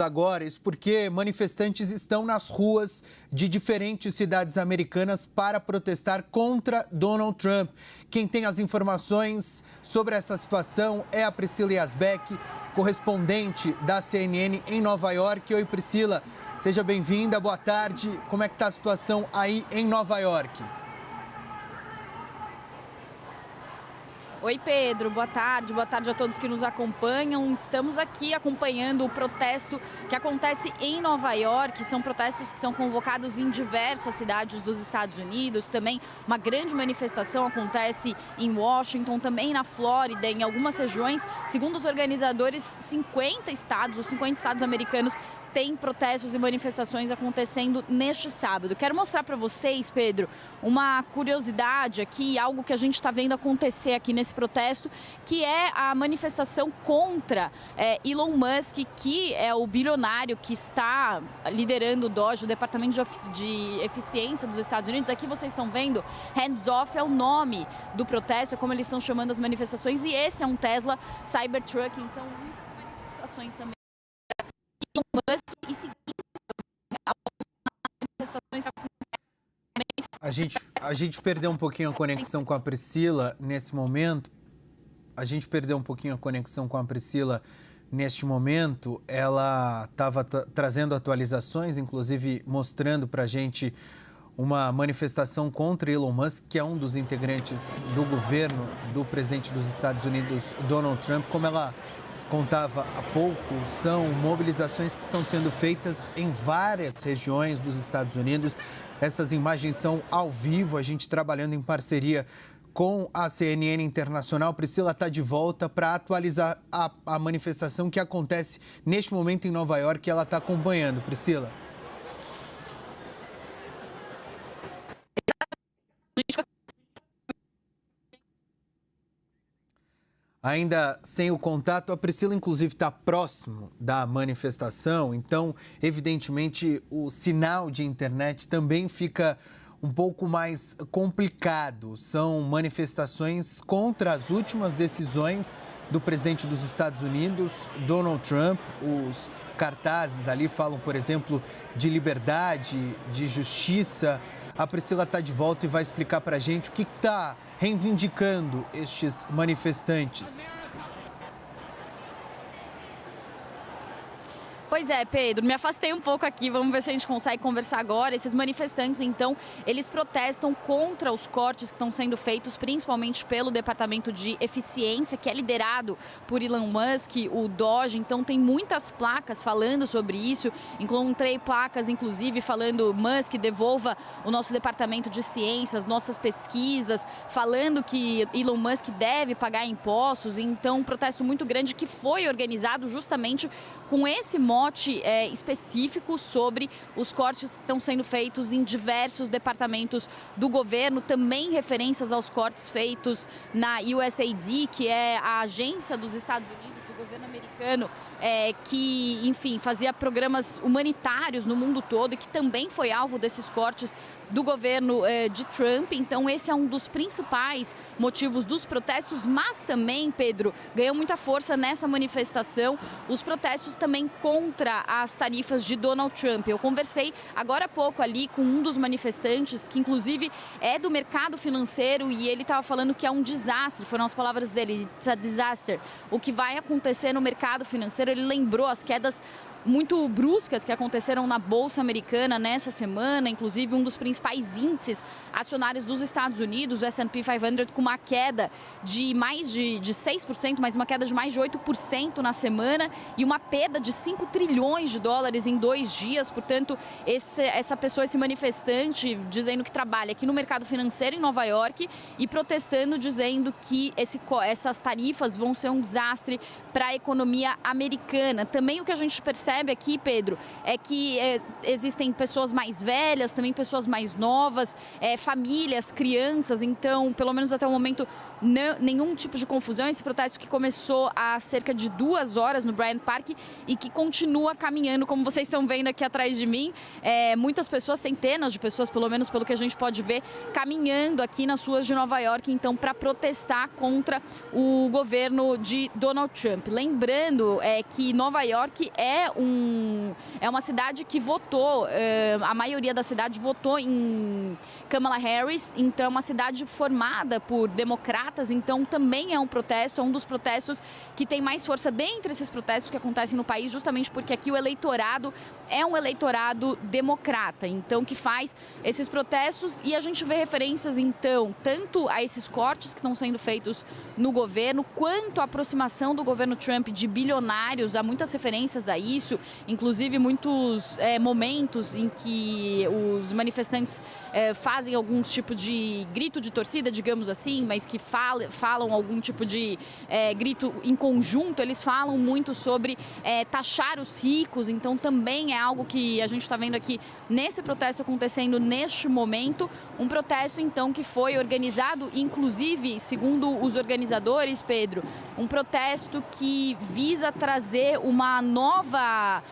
agora, isso porque manifestantes estão nas ruas de diferentes cidades americanas para protestar contra Donald Trump. Quem tem as informações sobre essa situação é a Priscila Yazbek, correspondente da CNN em Nova York. Oi, Priscila, seja bem-vinda, boa tarde. Como é que está a situação aí em Nova York? Oi, Pedro, boa tarde a todos que nos acompanham. Estamos aqui acompanhando o protesto que acontece em Nova York. São protestos que são convocados em diversas cidades dos Estados Unidos. Também uma grande manifestação acontece em Washington, também na Flórida, em algumas regiões. Segundo os organizadores, 50 estados americanos tem protestos e manifestações acontecendo neste sábado. Quero mostrar para vocês, Pedro, uma curiosidade aqui, algo que a gente está vendo acontecer aqui nesse protesto, que é a manifestação contra Elon Musk, que é o bilionário que está liderando o DOGE, o Departamento de Eficiência dos Estados Unidos. Aqui vocês estão vendo, Hands Off é o nome do protesto, é como eles estão chamando as manifestações, e esse é um Tesla Cybertruck, então muitas manifestações também. Elon Musk e seguindo manifestações. A gente perdeu um pouquinho a conexão com a Priscila nesse momento. Ela estava trazendo atualizações, inclusive mostrando para a gente uma manifestação contra Elon Musk, que é um dos integrantes do governo do presidente dos Estados Unidos, Donald Trump. Como ela contava há pouco, são mobilizações que estão sendo feitas em várias regiões dos Estados Unidos. Essas imagens são ao vivo, a gente trabalhando em parceria com a CNN Internacional. Priscila está de volta para atualizar a manifestação que acontece neste momento em Nova York, que ela está acompanhando. Priscila. Ainda sem o contato, a Priscila, inclusive, está próximo da manifestação, então, evidentemente, o sinal de internet também fica um pouco mais complicado. São manifestações contra as últimas decisões do presidente dos Estados Unidos, Donald Trump. Os cartazes ali falam, por exemplo, de liberdade, de justiça. A Priscila está de volta e vai explicar para a gente o que está reivindicando estes manifestantes. Pois é, Pedro, me afastei um pouco aqui, vamos ver se a gente consegue conversar agora. Esses manifestantes, então, eles protestam contra os cortes que estão sendo feitos, principalmente pelo Departamento de Eficiência, que é liderado por Elon Musk, o DOGE. Então, tem muitas placas falando sobre isso. Encontrei placas, inclusive, falando Musk, devolva o nosso Departamento de Ciências, nossas pesquisas, falando que Elon Musk deve pagar impostos. Então, um protesto muito grande que foi organizado justamente com esse mote específico sobre os cortes que estão sendo feitos em diversos departamentos do governo, também referências aos cortes feitos na USAID, que é a agência dos Estados Unidos, do governo americano, que, enfim, fazia programas humanitários no mundo todo e que também foi alvo desses cortes do governo de Trump. Então, esse é um dos principais motivos dos protestos, mas também, Pedro, ganhou muita força nessa manifestação os protestos também contra as tarifas de Donald Trump. Eu conversei agora há pouco ali com um dos manifestantes, que inclusive é do mercado financeiro, e ele estava falando que é um desastre, foram as palavras dele, it's a disaster, o que vai acontecer no mercado financeiro. Ele lembrou as quedas muito bruscas que aconteceram na Bolsa Americana nessa semana, inclusive um dos principais índices acionários dos Estados Unidos, o S&P 500, com uma queda de mais de 6%, mas uma queda de mais de 8% na semana e uma perda de 5 trilhões de dólares em 2 dias. Portanto, essa pessoa, esse manifestante, dizendo que trabalha aqui no mercado financeiro em Nova York e protestando, dizendo que essas tarifas vão ser um desastre para a economia americana. Também o que a gente percebe aqui, Pedro, é que existem pessoas mais velhas, também pessoas mais novas, famílias, crianças. Então, pelo menos até o momento, nenhum tipo de confusão. Esse protesto que começou há cerca de 2 horas no Bryant Park e que continua caminhando, como vocês estão vendo aqui atrás de mim. Muitas pessoas, centenas de pessoas, pelo menos pelo que a gente pode ver, caminhando aqui nas ruas de Nova York, então, para protestar contra o governo de Donald Trump. Lembrando que Nova York é é uma cidade que votou, a maioria da cidade votou em Kamala Harris, então é uma cidade formada por democratas, então também é um protesto, é um dos protestos que tem mais força dentre esses protestos que acontecem no país, justamente porque aqui o eleitorado é um eleitorado democrata, então que faz esses protestos, e a gente vê referências então tanto a esses cortes que estão sendo feitos no governo, quanto a aproximação do governo Trump de bilionários. Há muitas referências a isso, inclusive muitos momentos em que os manifestantes fazem algum tipo de grito de torcida, digamos assim, mas que falam algum tipo de grito em conjunto. Eles falam muito sobre taxar os ricos, então também é algo que a gente está vendo aqui nesse protesto acontecendo neste momento, um protesto então que foi organizado, inclusive, segundo os organizadores, Pedro, um protesto que visa trazer uma nova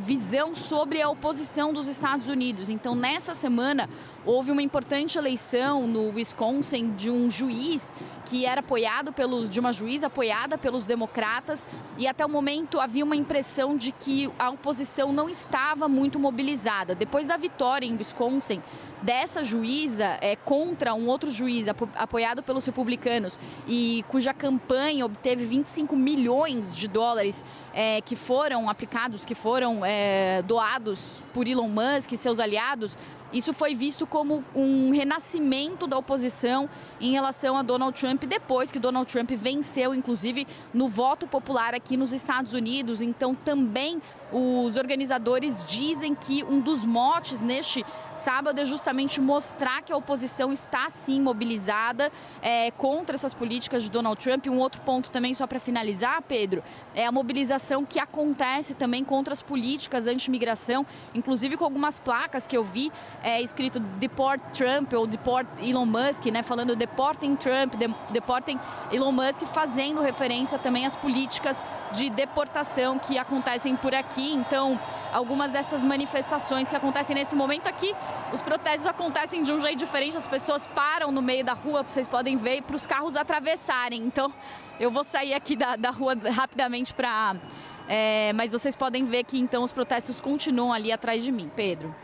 visão sobre a oposição dos Estados Unidos. Então, nessa semana, houve uma importante eleição no Wisconsin de um juiz que era de uma juíza apoiada pelos democratas, e até o momento havia uma impressão de que a oposição não estava muito mobilizada. Depois da vitória em Wisconsin dessa juíza contra um outro juiz apoiado pelos republicanos e cuja campanha obteve 25 milhões de dólares que foram aplicados, que foram doados por Elon Musk e seus aliados, isso foi visto como um renascimento da oposição em relação a Donald Trump, depois que Donald Trump venceu, inclusive, no voto popular aqui nos Estados Unidos. Então, também os organizadores dizem que um dos motes neste sábado é justamente mostrar que a oposição está, sim, mobilizada contra essas políticas de Donald Trump. Um outro ponto também, só para finalizar, Pedro, é a mobilização que acontece também contra as políticas anti-imigração, inclusive com algumas placas que eu vi, escrito Deport Trump ou Deport Elon Musk, né, falando Deportem Trump, Deportem Elon Musk, fazendo referência também às políticas de deportação que acontecem por aqui. Então, algumas dessas manifestações que acontecem nesse momento aqui, os protestos acontecem de um jeito diferente, as pessoas param no meio da rua, vocês podem ver, para os carros atravessarem. Então, eu vou sair aqui da rua rapidamente mas vocês podem ver que então os protestos continuam ali atrás de mim, Pedro.